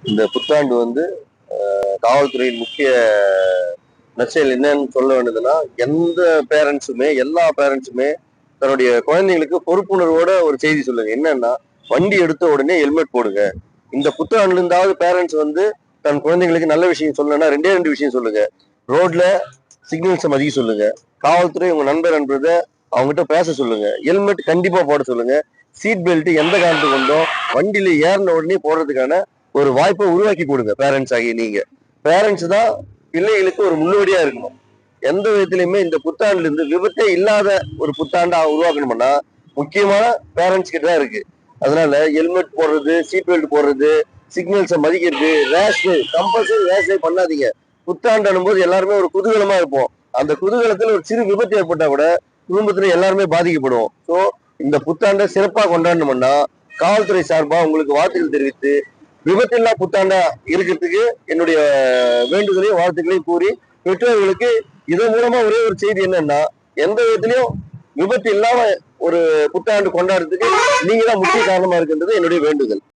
இந்த புத்தாண்டு காவல்துறையின் முக்கிய நற்செயல் என்னன்னு சொல்ல வேண்டியதுன்னா, எந்த பேரண்ட்ஸுமே எல்லா பேரண்ட்ஸுமே தன்னுடைய குழந்தைங்களுக்கு பொறுப்புணர்வோட ஒரு செய்தி சொல்லுங்க. என்னன்னா, வண்டி எடுத்த உடனே ஹெல்மெட் போடுங்க. இந்த புத்தாண்டுல இருந்தாவது பேரண்ட்ஸ் தன் குழந்தைங்களுக்கு நல்ல விஷயம் சொல்லணும்னா ரெண்டு விஷயம் சொல்லுங்க. ரோட்ல சிக்னல்ஸை மதிக்க சொல்லுங்க. காவல்துறை உங்க நண்பர்ன்றத அவங்ககிட்ட பேச சொல்லுங்க. ஹெல்மெட் கண்டிப்பா போட சொல்லுங்க. சீட் பெல்ட் எந்த காரணத்துக்கு கொண்டோ வண்டியில ஏறின உடனே போடுறதுக்கான ஒரு வாய்ப்பை உருவாக்கி கொடுங்க. பேரண்ட்ஸ் ஆகிய நீங்க பேரண்ட்ஸ் தான் பிள்ளைகளுக்கு ஒரு முன்னோடியா இருக்கணும். எந்த விதத்திலுமே இந்த புத்தாண்டுல இருந்து விபத்தே இல்லாத ஒரு புத்தாண்டா உருவாக்கணும்னா முக்கியமான பேரண்ட்ஸ் கிட்ட தான் இருக்கு. அதனால ஹெல்மெட் போடுறது, சீட் பெல்ட் போடுறது, சிக்னல்ஸை மதிக்கிறது, ரேஷ் கம்பல்சரி ரேஷ் பண்ணாதீங்க. புத்தாண்டு அனும்போது எல்லாருமே ஒரு குதூகலமா இருப்போம். அந்த குதூகலத்துல ஒரு சிறு விபத்து ஏற்பட்டா கூட குடும்பத்துல எல்லாருமே பாதிக்கப்படுவோம். ஸோ இந்த புத்தாண்டை சிறப்பா கொண்டாடணும்னா காவல்துறை சார்பா உங்களுக்கு வாழ்த்துக்கள் தெரிவித்து விபத்தில்லா புத்தாண்டா இருக்கிறதுக்கு என்னுடைய வேண்டுதலையும் வாழ்த்துக்களையும் கூறி, பெற்றோர்களுக்கு இதன் மூலமா ஒரே ஒரு செய்தி என்னன்னா, எந்த விதத்திலையும் விபத்து இல்லாம ஒரு புத்தாண்டு கொண்டாடுறதுக்கு நீங்க தான் முக்கிய காரணமா இருக்கின்றது என்னுடைய வேண்டுதல்.